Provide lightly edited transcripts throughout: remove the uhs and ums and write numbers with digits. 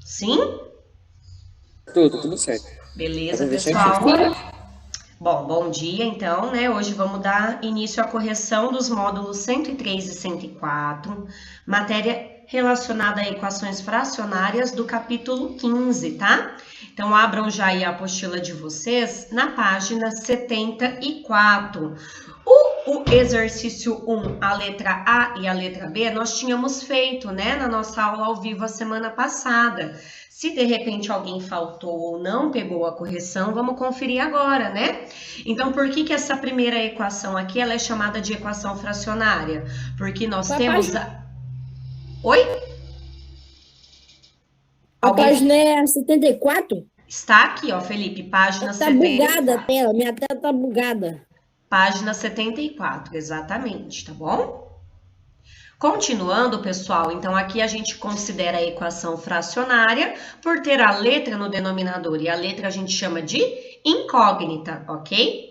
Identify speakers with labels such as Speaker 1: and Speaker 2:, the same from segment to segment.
Speaker 1: Sim?
Speaker 2: Tudo certo.
Speaker 1: Beleza,
Speaker 2: Deixar
Speaker 1: pessoal?
Speaker 2: aqui.
Speaker 1: Bom dia então, né? Hoje vamos dar início à correção dos módulos 103 e 104, matéria relacionada a equações fracionárias do capítulo 15, tá? Então abram já aí a apostila de vocês na página 74. O exercício 1, a letra A e a letra B, nós tínhamos feito, né, na nossa aula ao vivo a semana passada. Se de repente alguém faltou ou não pegou a correção, vamos conferir agora, né? Então, por que essa primeira equação aqui ela é chamada de equação fracionária? Porque nós temos a... Oi?
Speaker 3: A página é 74?
Speaker 1: Está aqui, ó, Felipe, página 74.
Speaker 3: Tá bugada a tela, minha tela tá bugada.
Speaker 1: Página 74, exatamente, tá bom? Continuando, pessoal, então aqui a gente considera a equação fracionária por ter a letra no denominador e a letra a gente chama de incógnita, ok?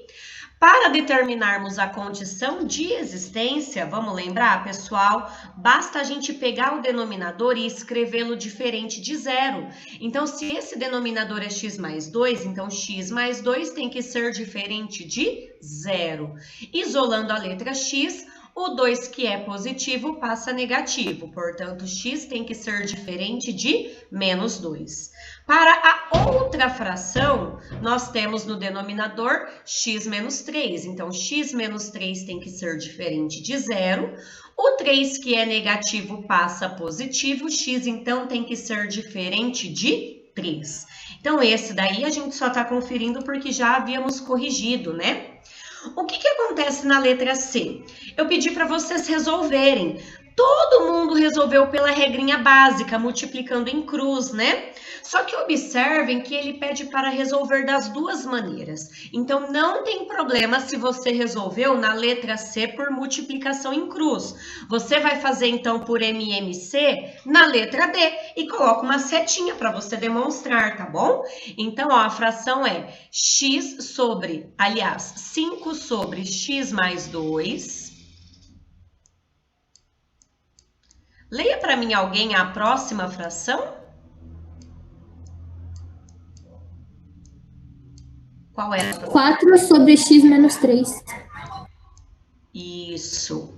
Speaker 1: Para determinarmos a condição de existência, vamos lembrar, pessoal, basta a gente pegar o denominador e escrevê-lo diferente de zero. Então, se esse denominador é x mais 2, então x mais 2 tem que ser diferente de zero. Isolando a letra x, o 2 que é positivo passa negativo, portanto, x tem que ser diferente de menos 2. Para a outra fração, nós temos no denominador x menos 3, então x menos 3 tem que ser diferente de zero. O 3 que é negativo passa positivo, x então tem que ser diferente de 3. Então, esse daí a gente só está conferindo porque já havíamos corrigido, né? O que acontece na letra C? Eu pedi para vocês resolverem. Todo mundo resolveu pela regrinha básica, multiplicando em cruz, né? Só que observem que ele pede para resolver das duas maneiras. Então, não tem problema se você resolveu na letra C por multiplicação em cruz. Você vai fazer, então, por MMC na letra D e coloca uma setinha para você demonstrar, tá bom? Então, ó, a fração é x sobre, aliás, 5 sobre x mais 2... Leia para mim alguém a próxima fração. Qual é?
Speaker 4: 4 sobre x menos 3.
Speaker 1: Isso.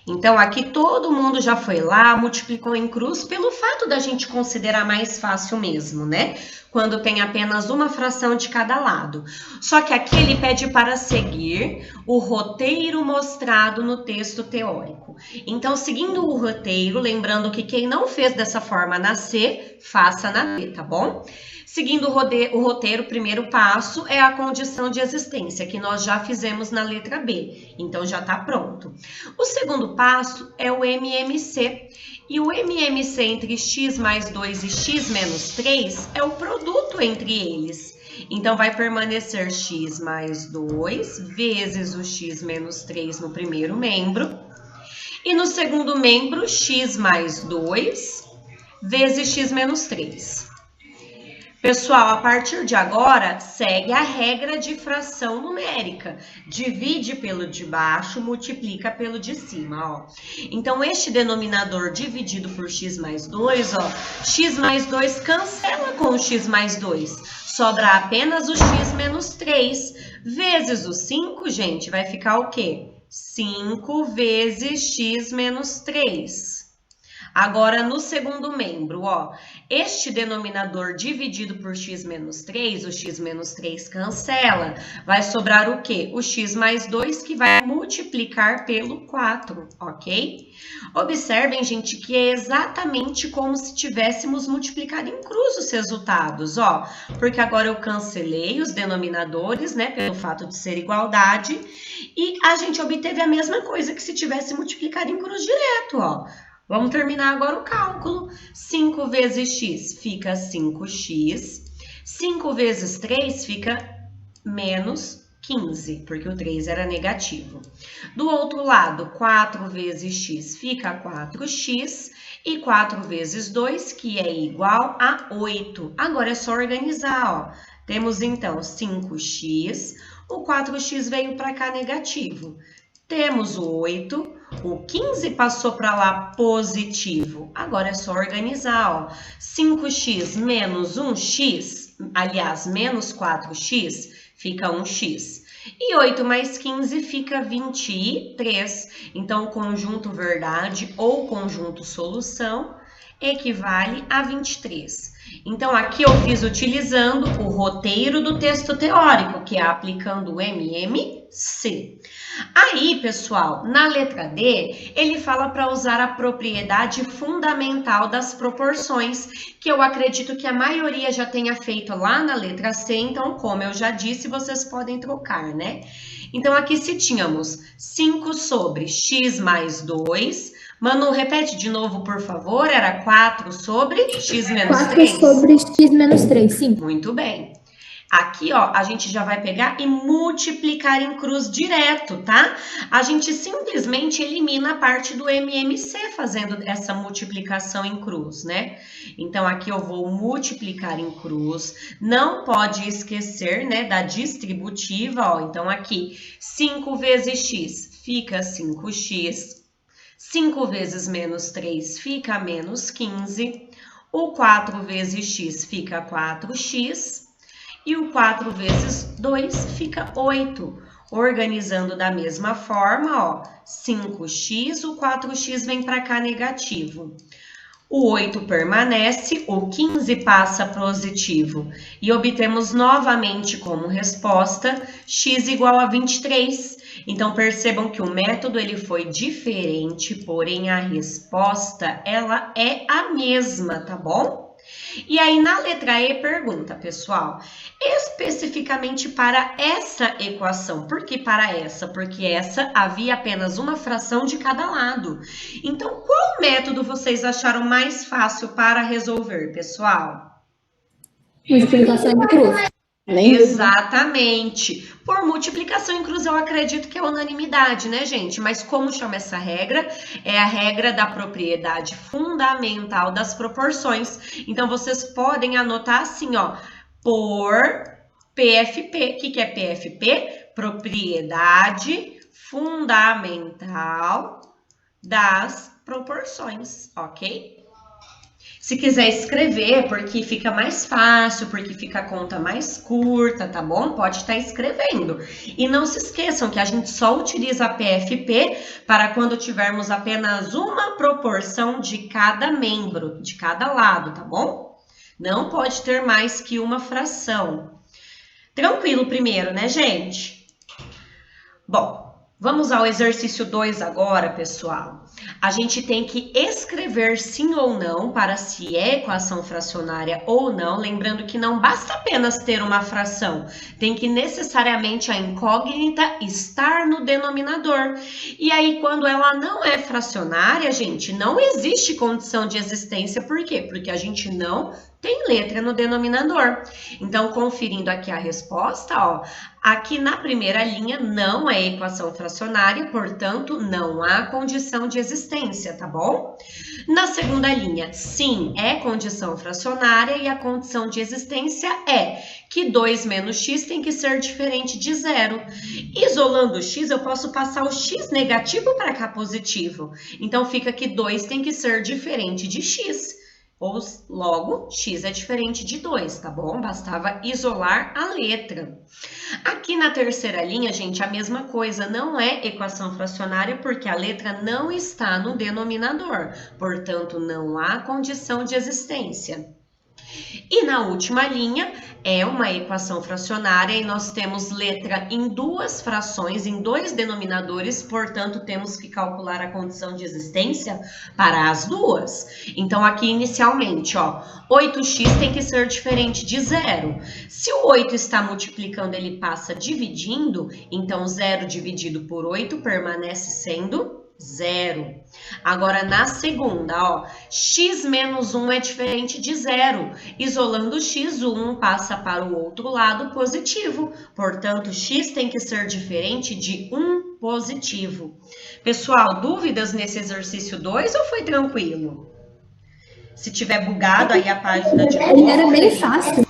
Speaker 1: Então, aqui todo mundo já foi lá, multiplicou em cruz, pelo fato da gente considerar mais fácil mesmo, né? Quando tem apenas uma fração de cada lado. Só que aqui ele pede para seguir o roteiro mostrado no texto teórico. Então, seguindo o roteiro, lembrando que quem não fez dessa forma na C, faça na D, tá bom? Seguindo o roteiro, o primeiro passo é a condição de existência, que nós já fizemos na letra B. Então, já está pronto. O segundo passo é o MMC. E o MMC entre x mais 2 e x menos 3 é o produto entre eles. Então, vai permanecer x mais 2 vezes o x menos 3 no primeiro membro. E no segundo membro, x mais 2 vezes x menos 3. Pessoal, a partir de agora, segue a regra de fração numérica. Divide pelo de baixo, multiplica pelo de cima, ó. Então, este denominador dividido por x mais 2, ó, x mais 2 cancela com o x mais 2. Sobra apenas o x menos 3. Vezes o 5, gente, vai ficar o quê? 5 vezes x menos 3. Agora, no segundo membro, ó, este denominador dividido por x menos 3, o x menos 3 cancela, vai sobrar o quê? O x mais 2 que vai multiplicar pelo 4, ok? Observem, gente, que é exatamente como se tivéssemos multiplicado em cruz os resultados, ó, porque agora eu cancelei os denominadores, né, pelo fato de ser igualdade, e a gente obteve a mesma coisa que se tivesse multiplicado em cruz direto, ó. Vamos terminar agora o cálculo. 5 vezes x fica 5x. 5 vezes 3 fica menos 15, porque o 3 era negativo. Do outro lado, 4 vezes x fica 4x. E 4 vezes 2, que é igual a 8. Agora é só organizar, ó. Temos, então, 5x. O 4x veio para cá negativo. Temos o 8. O 15 passou para lá positivo. Agora é só organizar, ó. 5x menos 1x, aliás, menos 4x, fica 1x. E 8 mais 15 fica 23. Então, o conjunto verdade ou conjunto solução equivale a 23. Então, aqui eu fiz utilizando o roteiro do texto teórico, que é aplicando o MMC. Aí, pessoal, na letra D, ele fala para usar a propriedade fundamental das proporções, que eu acredito que a maioria já tenha feito lá na letra C, então, como eu já disse, vocês podem trocar, né? Então, aqui se tínhamos 5 sobre x mais 2. Manu, repete de novo, por favor. Era 4 sobre x menos
Speaker 4: 4
Speaker 1: 3.
Speaker 4: sobre x menos 3, sim.
Speaker 1: Muito bem. Aqui, ó, a gente já vai pegar e multiplicar em cruz direto, tá? A gente simplesmente elimina a parte do MMC fazendo essa multiplicação em cruz, né? Então, aqui eu vou multiplicar em cruz. Não pode esquecer, né, da distributiva, ó. Então, aqui, 5 vezes x fica 5x. 5 vezes menos 3 fica menos 15. O 4 vezes x fica 4x. E o 4 vezes 2 fica 8. Organizando da mesma forma, ó, 5x, o 4x vem para cá negativo. O 8 permanece, o 15 passa positivo. E obtemos novamente como resposta x igual a 23. Então, percebam que o método ele foi diferente, porém a resposta ela é a mesma, tá bom? E aí, na letra E, pergunta, pessoal, especificamente para essa equação. Por que para essa? Porque essa havia apenas uma fração de cada lado. Então, qual método vocês acharam mais fácil para resolver, pessoal?
Speaker 4: Multiplicação em cruz.
Speaker 1: Exatamente. Por multiplicação em cruz, eu acredito que é unanimidade, né, gente? Mas como chama essa regra? É a regra da propriedade fundamental das proporções. Então, vocês podem anotar assim, ó, por PFP. O que é PFP? Propriedade fundamental das proporções, ok? Se quiser escrever, porque fica mais fácil, porque fica a conta mais curta, tá bom? Pode estar escrevendo. E não se esqueçam que a gente só utiliza a PFP para quando tivermos apenas uma proporção de cada membro, de cada lado, tá bom? Não pode ter mais que uma fração. Tranquilo primeiro, né, gente? Bom, vamos ao exercício 2 agora, pessoal. A gente tem que escrever sim ou não para se é equação fracionária ou não, lembrando que não basta apenas ter uma fração, tem que necessariamente a incógnita estar no denominador. E aí, quando ela não é fracionária, gente, não existe condição de existência. Por quê? Porque a gente não tem letra no denominador. Então, conferindo aqui a resposta, ó, aqui na primeira linha não é equação fracionária, portanto, não há condição de existência, tá bom? Na segunda linha, sim, é condição fracionária e a condição de existência é que 2 menos x tem que ser diferente de 0. Isolando o x, eu posso passar o x negativo para cá positivo. Então, fica que 2 tem que ser diferente de x. Ou logo, x é diferente de 2, tá bom? Bastava isolar a letra. Aqui na terceira linha, gente, a mesma coisa, não é equação fracionária porque a letra não está no denominador, portanto, não há condição de existência. E na última linha, é uma equação fracionária e nós temos letra em duas frações, em dois denominadores, portanto, temos que calcular a condição de existência para as duas. Então, aqui inicialmente, ó, 8x tem que ser diferente de 0. Se o 8 está multiplicando, ele passa dividindo, então 0 dividido por 8 permanece sendo 0. Agora, na segunda, ó, x menos 1 é diferente de 0. Isolando o x, o 1 passa para o outro lado positivo. Portanto, x tem que ser diferente de 1 positivo. Pessoal, dúvidas nesse exercício 2 ou foi tranquilo? Se tiver bugado aí a página de novo...
Speaker 4: Era bem fácil.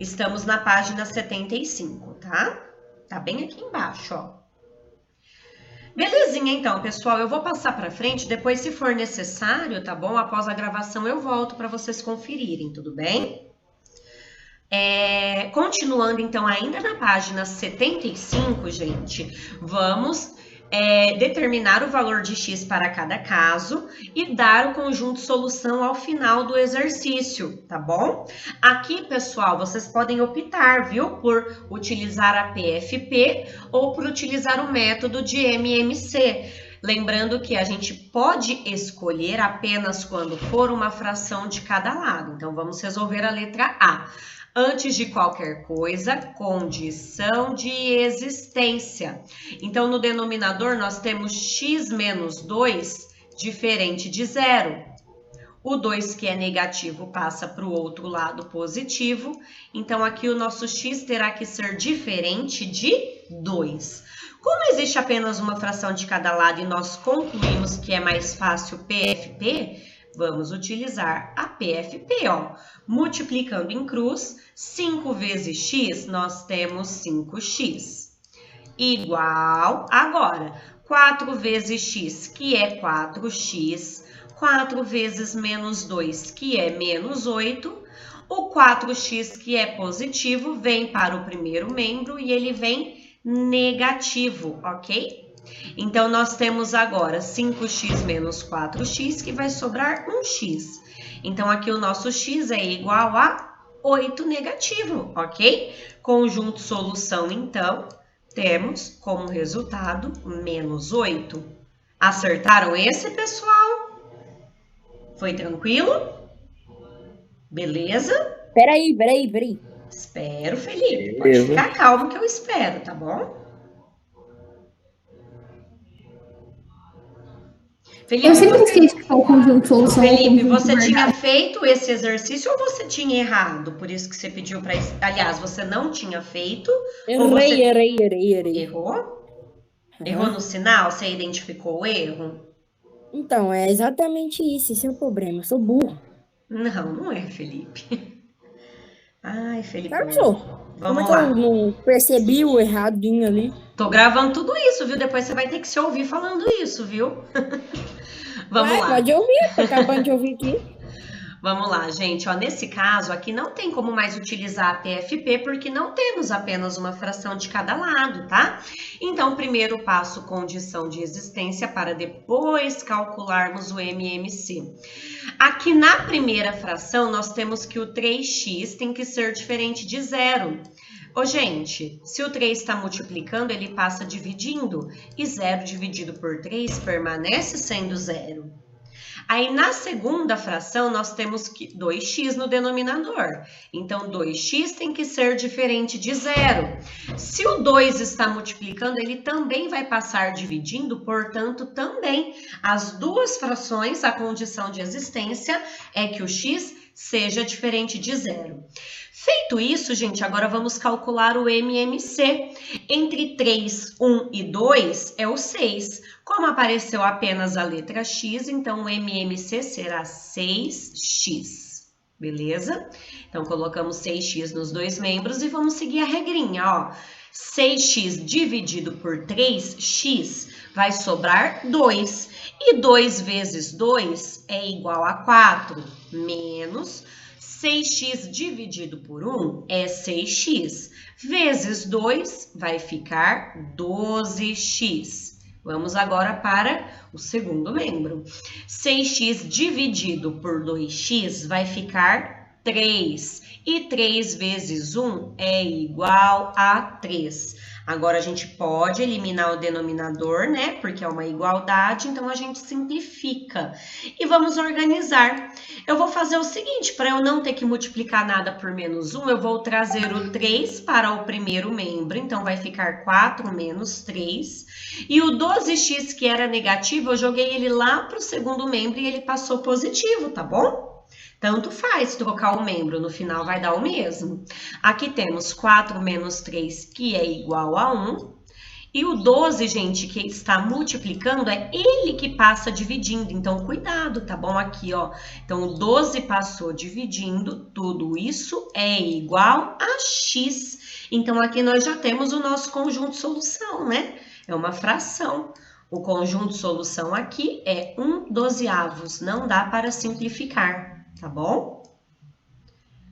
Speaker 1: Estamos na página 75, tá? Tá bem aqui embaixo, ó. Belezinha, então, pessoal, eu vou passar para frente, depois, se for necessário, tá bom? Após a gravação, eu volto para vocês conferirem, tudo bem? Continuando, então, ainda na página 75, gente, vamos determinar o valor de x para cada caso e dar o conjunto solução ao final do exercício, tá bom? Aqui, pessoal, vocês podem optar, viu, por utilizar a PFP ou por utilizar o método de MMC. Lembrando que a gente pode escolher apenas quando for uma fração de cada lado. Então, vamos resolver a letra A. Antes de qualquer coisa, condição de existência. Então, no denominador, nós temos x menos 2 diferente de zero. O 2, que é negativo, passa para o outro lado positivo. Então, aqui o nosso x terá que ser diferente de 2. Como existe apenas uma fração de cada lado e nós concluímos que é mais fácil PFP, vamos utilizar a PFP, ó. Multiplicando em cruz, 5 vezes x, nós temos 5x. Igual, agora, 4 vezes x, que é 4x, 4 vezes menos 2, que é menos 8, o 4x, que é positivo, vem para o primeiro membro e ele vem negativo, ok? Então, nós temos agora 5x menos 4x, que vai sobrar 1x. Então, aqui o nosso x é igual a 8 negativo, ok? Conjunto solução, então, temos como resultado menos 8. Acertaram esse, pessoal? Foi tranquilo? Beleza?
Speaker 3: Peraí.
Speaker 1: Espero, Felipe. Pode ficar calmo que eu espero, tá bom? Felipe,
Speaker 4: Eu sempre esqueço que é o conjunto solução.
Speaker 1: Felipe, você tinha feito esse exercício ou você tinha errado? Por isso que você pediu para... Aliás, você não tinha feito?
Speaker 3: Errei.
Speaker 1: Errou? Errou no sinal? Você identificou o erro?
Speaker 3: Então, é exatamente isso. Esse é o problema. Eu sou burro.
Speaker 1: Não é, Felipe. Ai, Felipe.
Speaker 3: Claro que sou.
Speaker 1: Vamos
Speaker 3: Como
Speaker 1: lá.
Speaker 3: é que eu não percebi o erradinho ali?
Speaker 1: Tô gravando tudo isso, viu? Depois você vai ter que se ouvir falando isso, viu? Vamos lá.
Speaker 3: Pode ouvir, tô acabando de ouvir aqui.
Speaker 1: Vamos lá, gente. Ó, nesse caso, aqui não tem como mais utilizar a PFP, porque não temos apenas uma fração de cada lado, tá? Então, primeiro passo, condição de existência, para depois calcularmos o MMC. Aqui na primeira fração, nós temos que o 3x tem que ser diferente de zero. Ô, gente, se o 3 está multiplicando, ele passa dividindo. E 0 dividido por 3 permanece sendo 0. Aí, na segunda fração, nós temos que 2x no denominador. Então, 2x tem que ser diferente de 0. Se o 2 está multiplicando, ele também vai passar dividindo, portanto, também as duas frações, a condição de existência é que o x seja diferente de 0. Feito isso, gente, agora vamos calcular o MMC. Entre 3, 1 e 2 é o 6. Como apareceu apenas a letra X, então o MMC será 6x. Beleza? Então, colocamos 6x nos dois membros e vamos seguir a regrinha, ó. 6x dividido por 3x vai sobrar 2. E 2 vezes 2 é igual a 4, menos 6x dividido por 1 é 6x. Vezes 2 vai ficar 12x. Vamos agora para o segundo membro. 6x dividido por 2x vai ficar 3. E 3 vezes 1 é igual a 3. Agora, a gente pode eliminar o denominador, né? Porque é uma igualdade, então a gente simplifica. E vamos organizar. Eu vou fazer o seguinte, para eu não ter que multiplicar nada por menos 1, eu vou trazer o 3 para o primeiro membro. Então, vai ficar 4 menos 3. E o 12x, que era negativo, eu joguei ele lá para o segundo membro e ele passou positivo, tá bom? Tanto faz trocar o membro, no final vai dar o mesmo. Aqui temos 4 menos 3, que é igual a 1. E o 12, gente, que está multiplicando, é ele que passa dividindo. Então, cuidado, tá bom? Aqui, ó. Então, o 12 passou dividindo, tudo isso é igual a x. Então, aqui nós já temos o nosso conjunto de solução, né? É uma fração. O conjunto solução aqui é 1/12, não dá para simplificar, tá bom?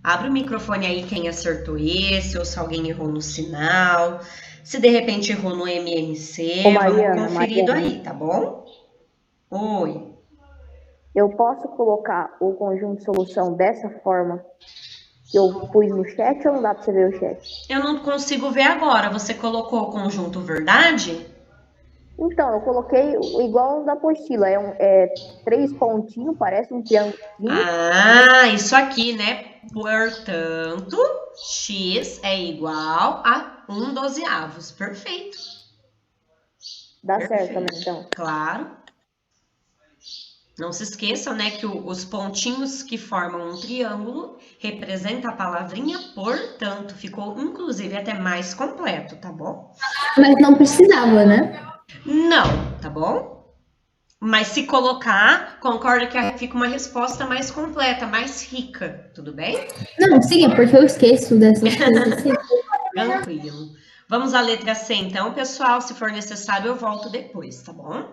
Speaker 1: Abre o microfone aí quem acertou esse, ou se alguém errou no sinal. Se de repente errou no MMC, vamos conferido aí, tá bom? Oi.
Speaker 5: Eu posso colocar o conjunto de solução dessa forma que eu pus no chat ou não dá para você ver o chat?
Speaker 1: Eu não consigo ver agora. Você colocou o conjunto verdade?
Speaker 5: Então, eu coloquei igual da apostila. É 3 pontinhos, parece um triângulo.
Speaker 1: Ah, isso aqui, né? Portanto, x é igual a 1/12. Perfeito.
Speaker 5: Dá certo também, então.
Speaker 1: Claro. Não se esqueçam, né, que os pontinhos que formam um triângulo representam a palavrinha portanto. Ficou, inclusive, até mais completo, tá bom?
Speaker 4: Mas não precisava, né?
Speaker 1: Não, tá bom? Mas se colocar, concorda que fica uma resposta mais completa, mais rica, tudo bem?
Speaker 4: Não, sim, é porque eu esqueço dessas coisas. Assim.
Speaker 1: Tranquilo. Vamos à letra C, então, pessoal. Se for necessário, eu volto depois, tá bom?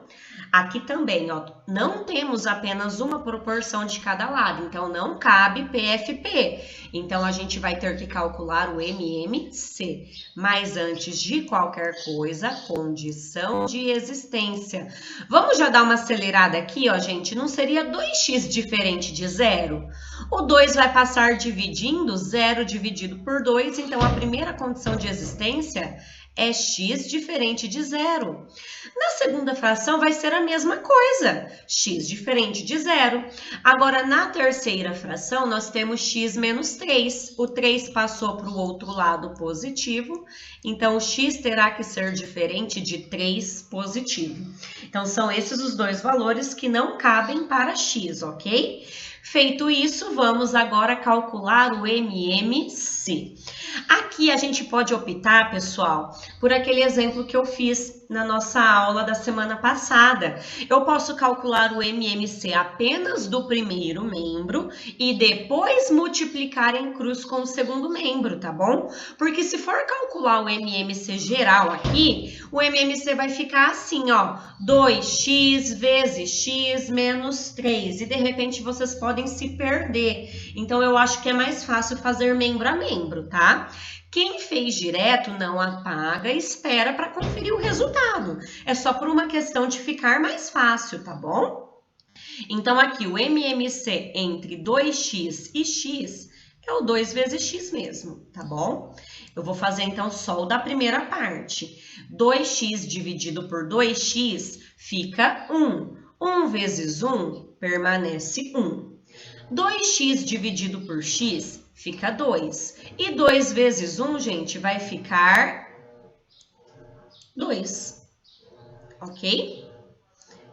Speaker 1: Aqui também, ó, não temos apenas uma proporção de cada lado, então não cabe PFP. Então, a gente vai ter que calcular o MMC. Mas antes de qualquer coisa, condição de existência. Vamos já dar uma acelerada aqui, ó, gente. Não seria 2x diferente de 0? O 2 vai passar dividindo, 0 dividido por 2, então a primeira condição de existência é x diferente de 0. Na segunda fração vai ser a mesma coisa, x diferente de 0. Agora, na terceira fração, nós temos x menos 3. O 3 passou para o outro lado positivo, então o x terá que ser diferente de 3 positivo. Então, são esses os dois valores que não cabem para x, ok? Feito isso, vamos agora calcular o MMC. Aqui a gente pode optar, pessoal, por aquele exemplo que eu fiz na nossa aula da semana passada. Eu posso calcular o MMC apenas do primeiro membro e depois multiplicar em cruz com o segundo membro, tá bom? Porque se for calcular o MMC geral aqui, o MMC vai ficar assim, ó, 2x vezes x menos 3. E de repente vocês podem se perder. Então eu acho que é mais fácil fazer membro a membro, tá? Quem fez direto não apaga e espera para conferir o resultado. É só por uma questão de ficar mais fácil, tá bom? Então, aqui o MMC entre 2x e x é o 2 vezes x mesmo, tá bom? Eu vou fazer, então, só o da primeira parte. 2x dividido por 2x fica 1. 1 vezes 1 permanece 1. 2x dividido por x fica 2. E 2 vezes 1, gente, vai ficar 2. Ok?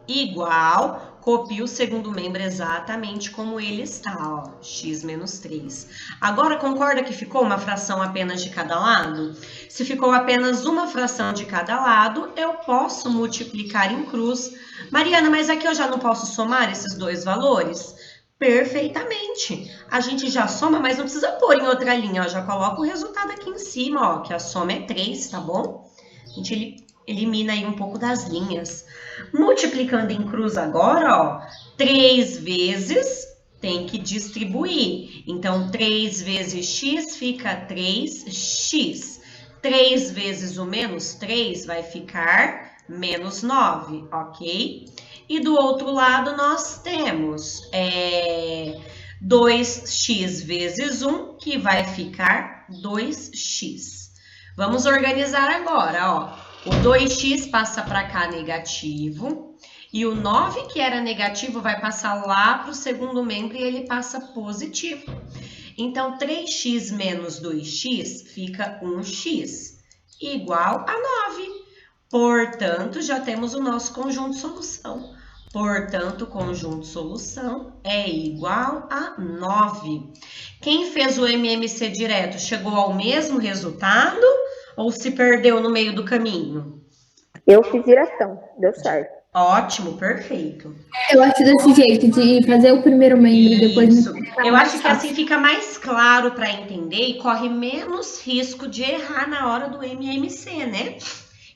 Speaker 1: Igual, copia o segundo membro exatamente como ele está, ó, x menos 3. Agora, concorda que ficou uma fração apenas de cada lado? Se ficou apenas uma fração de cada lado, eu posso multiplicar em cruz. Mariana, mas aqui eu já não posso somar esses dois valores? Perfeitamente. A gente já soma, mas não precisa pôr em outra linha, ó. Já coloca o resultado aqui em cima, ó, que a soma é 3, tá bom? A gente elimina aí um pouco das linhas. Multiplicando em cruz agora, ó, 3 vezes tem que distribuir. Então, 3 vezes x fica 3x. 3 vezes o menos 3 vai ficar menos 9, ok? E do outro lado, nós temos 2x vezes 1, que vai ficar 2x. Vamos organizar agora, ó. O 2x passa para cá negativo. E o 9, que era negativo, vai passar lá para o segundo membro e ele passa positivo. Então, 3x menos 2x fica 1x, igual a 9. Portanto, já temos o nosso conjunto de solução. Portanto, o conjunto de solução é igual a 9. Quem fez o MMC direto chegou ao mesmo resultado ou se perdeu no meio do caminho?
Speaker 5: Eu fiz diretão, deu certo.
Speaker 1: Ótimo, perfeito.
Speaker 4: Eu acho desse jeito, de fazer o primeiro membro e depois...
Speaker 1: Isso. Eu acho que assim fica mais claro para entender e corre menos risco de errar na hora do MMC, né?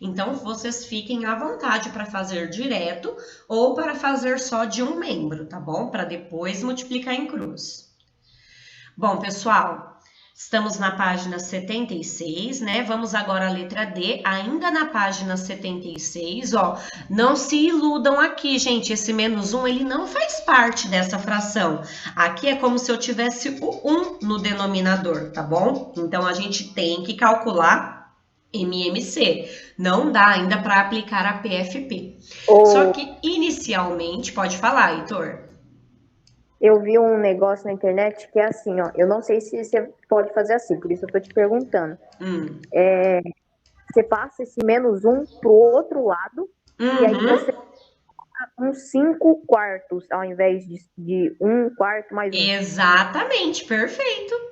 Speaker 1: Então, vocês fiquem à vontade para fazer direto ou para fazer só de um membro, tá bom? Para depois multiplicar em cruz. Bom, pessoal, estamos na página 76, né? Vamos agora à letra D, ainda na página 76, ó. Não se iludam aqui, gente, esse -1, ele não faz parte dessa fração. Aqui é como se eu tivesse o 1 no denominador, tá bom? Então, a gente tem que calcular MMC. Não dá ainda para aplicar a PFP. Só que, inicialmente, pode falar, Heitor.
Speaker 5: Eu vi um negócio na internet que é assim, ó. Eu não sei se você pode fazer assim, por isso eu tô te perguntando. Você passa esse -1 pro outro lado, e aí você uns 5 quartos, ao invés de 1 quarto mais 1.
Speaker 1: Exatamente, perfeito.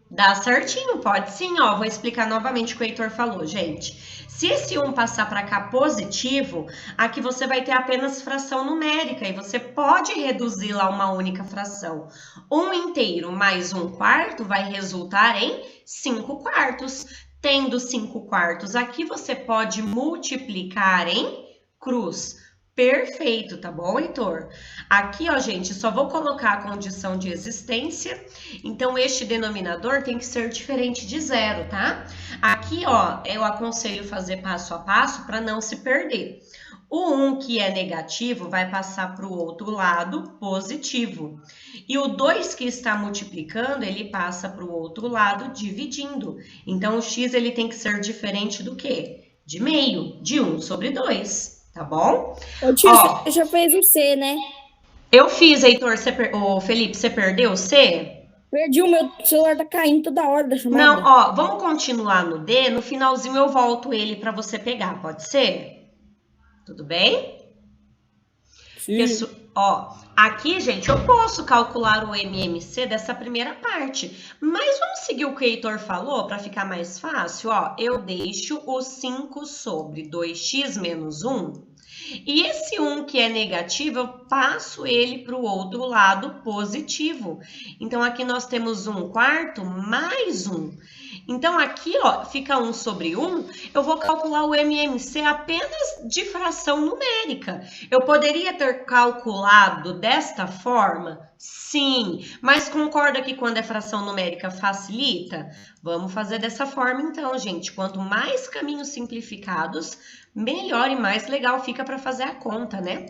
Speaker 1: Dá certinho, pode sim, ó. Vou explicar novamente o que o Heitor falou, gente. Se esse 1 passar para cá positivo, aqui você vai ter apenas fração numérica e você pode reduzi-la a uma única fração. 1 inteiro mais 1 quarto vai resultar em 5 quartos. Tendo 5 quartos aqui, você pode multiplicar em cruz. Perfeito, tá bom, Heitor? Aqui, ó, gente, só vou colocar a condição de existência. Então, este denominador tem que ser diferente de 0, tá? Aqui, ó, eu aconselho fazer passo a passo para não se perder. O 1 que é negativo vai passar para o outro lado positivo. E o 2 que está multiplicando, ele passa para o outro lado dividindo. Então, o x ele tem que ser diferente do quê? De meio, de 1 sobre 2. Tá bom?
Speaker 3: Ô, tio, você já fez o C, né?
Speaker 1: Eu fiz, Heitor. Ô, Felipe, você perdeu o C?
Speaker 3: Perdi, o meu celular tá caindo toda hora da chamada.
Speaker 1: Não, ó, vamos continuar no D. No finalzinho eu volto ele para você pegar, pode ser? Tudo bem?
Speaker 3: Sim.
Speaker 1: Ó, aqui, gente, eu posso calcular o MMC dessa primeira parte, mas vamos seguir o que o Heitor falou para ficar mais fácil, ó. Eu deixo o 5 sobre 2x menos 1, e esse 1 que é negativo, eu passo ele para o outro lado positivo. Então, aqui nós temos 1 quarto mais 1. Então, aqui, ó, fica 1 sobre 1, eu vou calcular o MMC apenas de fração numérica. Eu poderia ter calculado desta forma? Sim, mas concorda que quando é fração numérica facilita? Vamos fazer dessa forma então, gente. Quanto mais caminhos simplificados, melhor e mais legal fica para fazer a conta, né?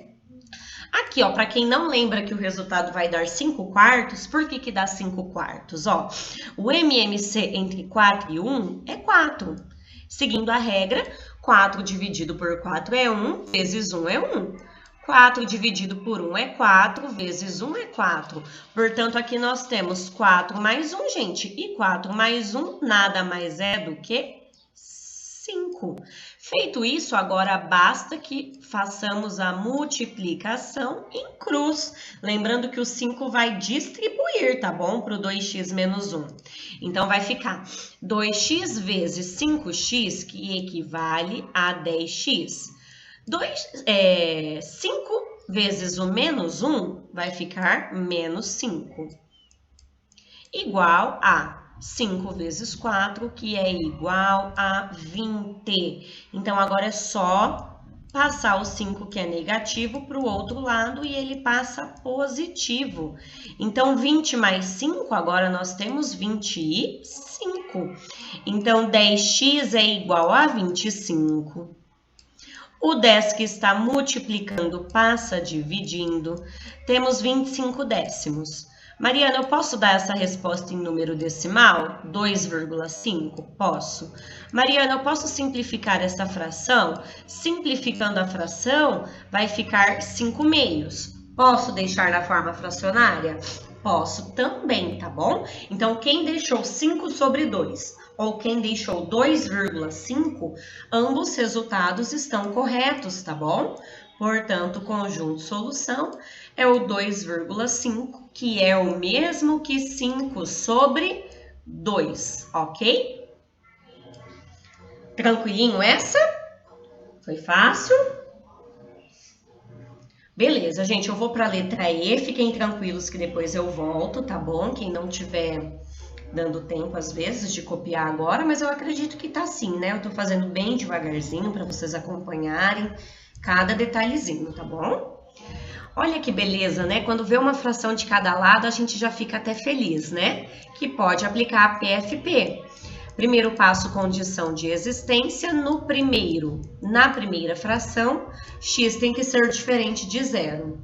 Speaker 1: Aqui, ó, para quem não lembra que o resultado vai dar 5 quartos, por que que dá 5 quartos? Ó, o MMC entre 4 e 1 é 4. Seguindo a regra, 4 dividido por 4 é 1, vezes 1 é 1. 4 dividido por 1 é 4, vezes 1 é 4. Portanto, aqui nós temos 4 mais 1, gente. E 4 mais 1 nada mais é do que 5. Feito isso, agora basta que façamos a multiplicação em cruz. Lembrando que o 5 vai distribuir, tá bom? Para o 2x menos 1. Então, vai ficar 2x vezes 5x, que equivale a 10x. 5 vezes o menos 1 vai ficar menos 5. Igual a 5 vezes 4, que é igual a 20. Então, agora é só passar o 5, que é negativo, para o outro lado e ele passa positivo. Então, 20 mais 5, agora nós temos 25. Então, 10x é igual a 25. O 10 que está multiplicando passa dividindo. Temos 25 décimos. Mariana, eu posso dar essa resposta em número decimal? 2,5? Posso. Mariana, eu posso simplificar essa fração? Simplificando a fração, vai ficar 5 meios. Posso deixar na forma fracionária? Posso também, tá bom? Então, quem deixou 5 sobre 2 ou quem deixou 2,5, ambos resultados estão corretos, tá bom? Portanto, o conjunto solução é o 2,5, que é o mesmo que 5 sobre 2, ok? Tranquilinho essa? Foi fácil? Beleza, gente, eu vou para a letra E, fiquem tranquilos que depois eu volto, tá bom? Quem não tiver dando tempo às vezes de copiar agora, mas eu acredito que tá sim, né? Eu tô fazendo bem devagarzinho para vocês acompanharem cada detalhezinho, tá bom? Olha que beleza, né? Quando vê uma fração de cada lado, a gente já fica até feliz, né? Que pode aplicar a PFP. Primeiro passo, condição de existência. Na primeira fração, x tem que ser diferente de zero.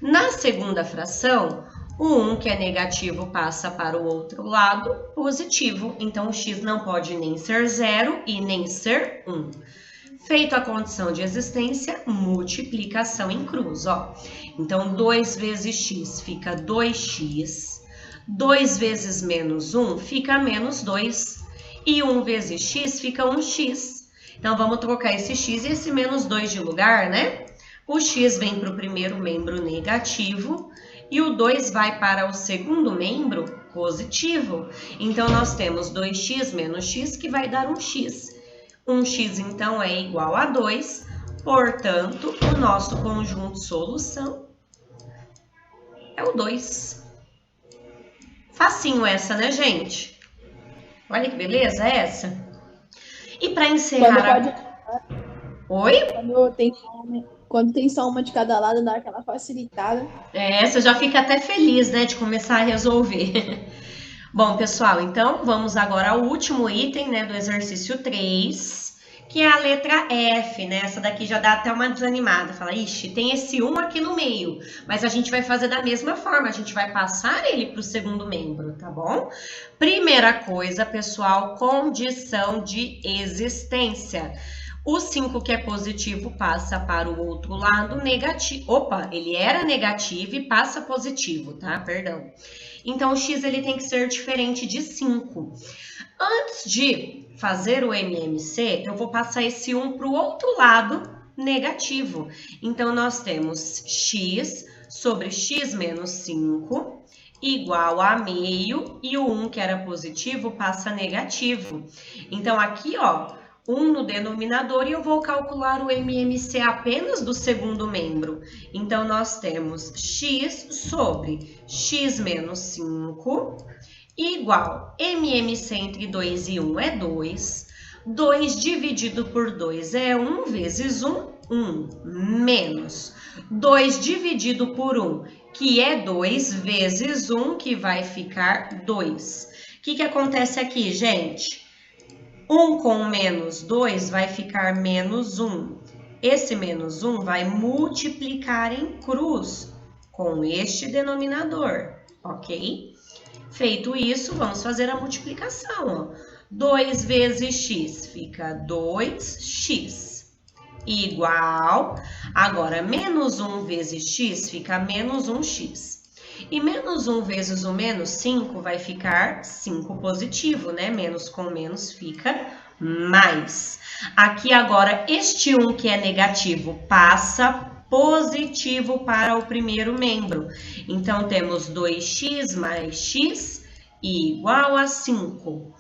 Speaker 1: Na segunda fração, o 1, que é negativo, passa para o outro lado, positivo. Então, o x não pode nem ser 0 e nem ser 1. Feito a condição de existência, multiplicação em cruz, ó. Então, 2 vezes x fica 2x. 2 vezes menos 1 fica menos 2. E 1 vezes x fica 1x. Então, vamos trocar esse x e esse menos 2 de lugar, né? O x vem para o primeiro membro negativo e o 2 vai para o segundo membro positivo. Então, nós temos 2x menos x, que vai dar 1x. 1x, então, é igual a 2. Portanto, o nosso conjunto solução é o 2. Facinho essa, né, gente? Olha que beleza essa. E para encerrar... Oi?
Speaker 6: Quando tem só uma de cada lado, dá aquela facilitada.
Speaker 1: Você já fica até feliz, né, de começar a resolver. Bom, pessoal, então vamos agora ao último item, né, do exercício 3, que é a letra F, né? Essa daqui já dá até uma desanimada. Fala, ixi, tem esse 1 aqui no meio, mas a gente vai fazer da mesma forma, a gente vai passar ele para o segundo membro, tá bom? Primeira coisa, pessoal, condição de existência. O 5, que é positivo, passa para o outro lado negativo. Opa, ele era negativo e passa positivo, tá? Perdão. Então, o x ele tem que ser diferente de 5. Antes de fazer o MMC, eu vou passar esse 1 para o outro lado negativo. Então, nós temos x sobre x menos 5 igual a meio, e o 1, que era positivo, passa negativo. Então, aqui, ó, 1 no denominador, e eu vou calcular o MMC apenas do segundo membro. Então, nós temos x sobre x menos 5 igual MMC entre 2 e 1 é 2. 2 dividido por 2 é 1 vezes 1, 1, menos 2 dividido por 1, que é 2, vezes 1, que vai ficar 2. O que acontece aqui, gente? 1 com menos 2 vai ficar menos 1. Esse menos 1 vai multiplicar em cruz com este denominador, ok? Feito isso, vamos fazer a multiplicação, ó. 2 vezes x fica 2x igual, agora menos 1 vezes x fica menos 1x. E menos 1 vezes o menos 5 vai ficar 5 positivo, né? Menos com menos fica mais. Aqui agora, este 1 que é negativo passa positivo para o primeiro membro. Então, temos 2x mais x igual a 5.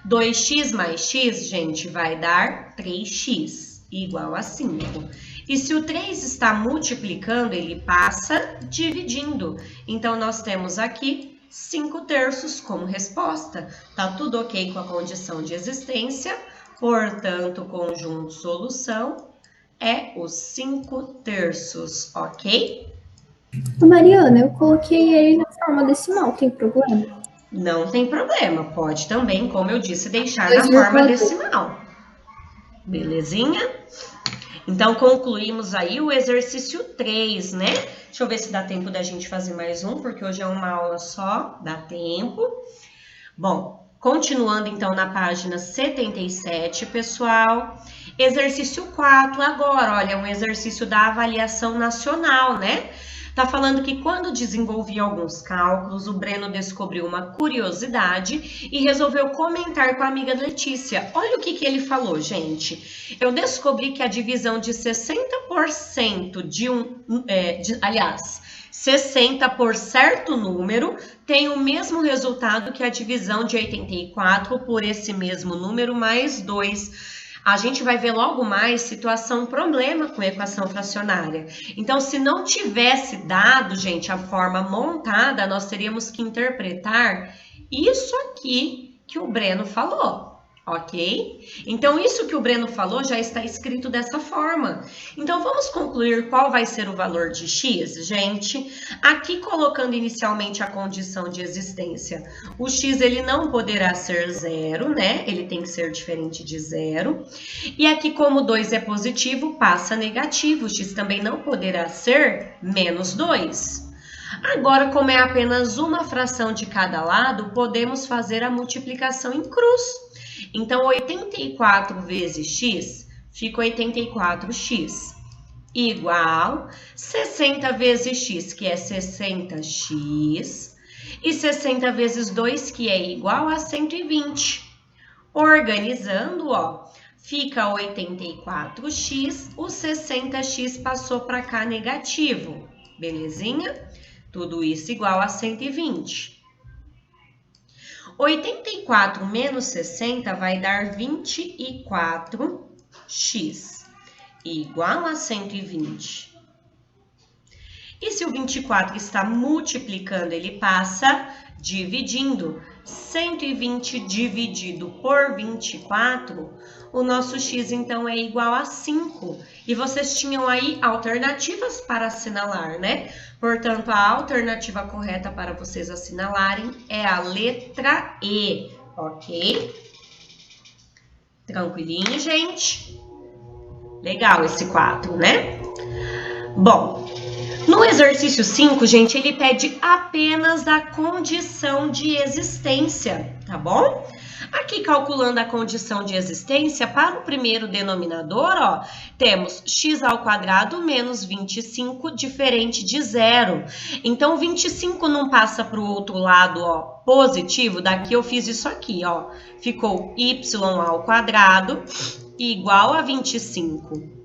Speaker 1: 2x mais x, gente, vai dar 3x igual a 5. E se o 3 está multiplicando, ele passa dividindo. Então, nós temos aqui 5/3 como resposta. Tá tudo ok com a condição de existência. Portanto, o conjunto solução é os 5/3, ok?
Speaker 4: Mariana, eu coloquei ele na forma decimal, tem problema?
Speaker 1: Não tem problema. Pode também, como eu disse, deixar na forma decimal. Belezinha? Então, concluímos aí o exercício 3, né? Deixa eu ver se dá tempo da gente fazer mais um, porque hoje é uma aula só, dá tempo. Bom, continuando então na página 77, pessoal. Exercício 4 agora, olha, é um exercício da avaliação nacional, né? Tá falando que quando desenvolvia alguns cálculos, o Breno descobriu uma curiosidade e resolveu comentar com a amiga Letícia. Olha o que ele falou, gente. Eu descobri que a divisão de 60% aliás, 60 por certo número tem o mesmo resultado que a divisão de 84 por esse mesmo número mais 2. a gente vai ver logo mais situação problema com equação fracionária. Então, se não tivesse dado, gente, a forma montada, nós teríamos que interpretar isso aqui que o Breno falou. Ok? Então, isso que o Breno falou já está escrito dessa forma. Então, vamos concluir qual vai ser o valor de x, gente? Aqui, colocando inicialmente a condição de existência, o x ele não poderá ser zero, né? Ele tem que ser diferente de zero. E aqui, como 2 é positivo, passa negativo. O x também não poderá ser menos 2. Agora, como é apenas uma fração de cada lado, podemos fazer a multiplicação em cruz. Então, 84 vezes x fica 84x, igual 60 vezes x, que é 60x, e 60 vezes 2, que é igual a 120. Organizando, ó, fica 84x, o 60x passou para cá negativo, belezinha? Tudo isso igual a 120. 84 menos 60 vai dar 24x, igual a 120. E se o 24 está multiplicando, ele passa dividindo. 120 dividido por 24, o nosso x então é igual a 5. E vocês tinham aí alternativas para assinalar, né? Portanto, a alternativa correta para vocês assinalarem é a letra E, ok? Tranquilinho, gente? Legal esse quadro, né? Bom, no exercício 5, gente, ele pede apenas a condição de existência, tá bom? Aqui, calculando a condição de existência, para o primeiro denominador, ó, temos x ao quadrado menos 25, diferente de zero. Então, 25 não passa para o outro lado, ó, positivo. Daqui eu fiz isso aqui, ó. Ficou y ao quadrado igual a 25.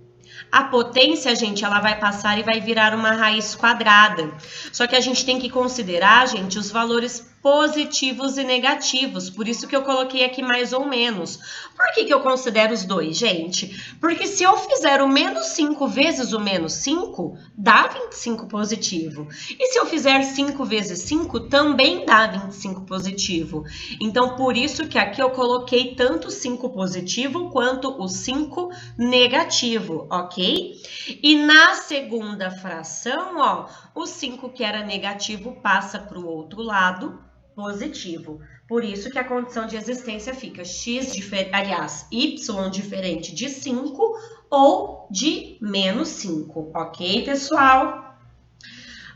Speaker 1: A potência, gente, ela vai passar e vai virar uma raiz quadrada. Só que a gente tem que considerar, gente, os valores positivos e negativos. Por isso que eu coloquei aqui mais ou menos. Por que que eu considero os dois, gente? Porque se eu fizer o menos 5 vezes o menos 5, dá 25 positivo. E se eu fizer 5 vezes 5, também dá 25 positivo. Então, por isso que aqui eu coloquei tanto o 5 positivo quanto o 5 negativo, ok? E na segunda fração, ó, o 5 que era negativo passa para o outro lado, positivo. Por isso que a condição de existência fica y diferente de 5 ou de menos 5, ok, pessoal?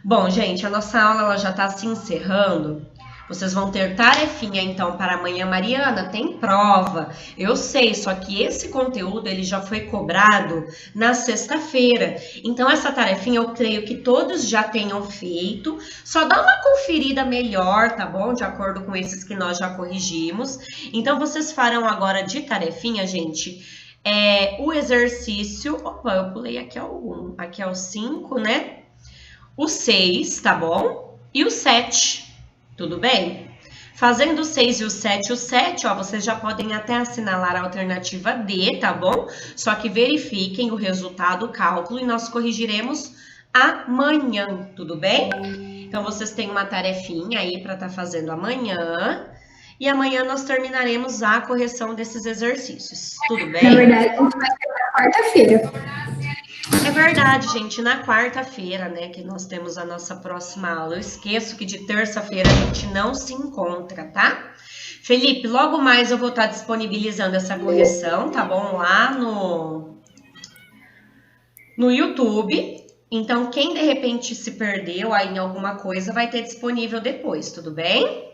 Speaker 1: Bom, gente, a nossa aula ela já está se encerrando. Vocês vão ter tarefinha, então, para amanhã. Mariana, tem prova. Eu sei, só que esse conteúdo ele já foi cobrado na sexta-feira. Então, essa tarefinha eu creio que todos já tenham feito. Só dá uma conferida melhor, tá bom? De acordo com esses que nós já corrigimos. Então, vocês farão agora de tarefinha, gente, o exercício... Opa, eu pulei aqui algum. Aqui é o 5, né? O 6, tá bom? E o 7. Tudo bem? Fazendo o 6 e o 7, ó, vocês já podem até assinalar a alternativa D, tá bom? Só que verifiquem o resultado, o cálculo, e nós corrigiremos amanhã, tudo bem? Então, vocês têm uma tarefinha aí para estar fazendo amanhã, e amanhã nós terminaremos a correção desses exercícios, tudo bem?
Speaker 4: Na verdade, a gente vai ter na quarta-feira.
Speaker 1: É verdade, gente, na quarta-feira, né, que nós temos a nossa próxima aula. Eu esqueço que de terça-feira a gente não se encontra, tá? Felipe, logo mais eu vou estar disponibilizando essa correção, tá bom? Lá no YouTube. Então, quem de repente se perdeu aí em alguma coisa vai ter disponível depois, tudo bem?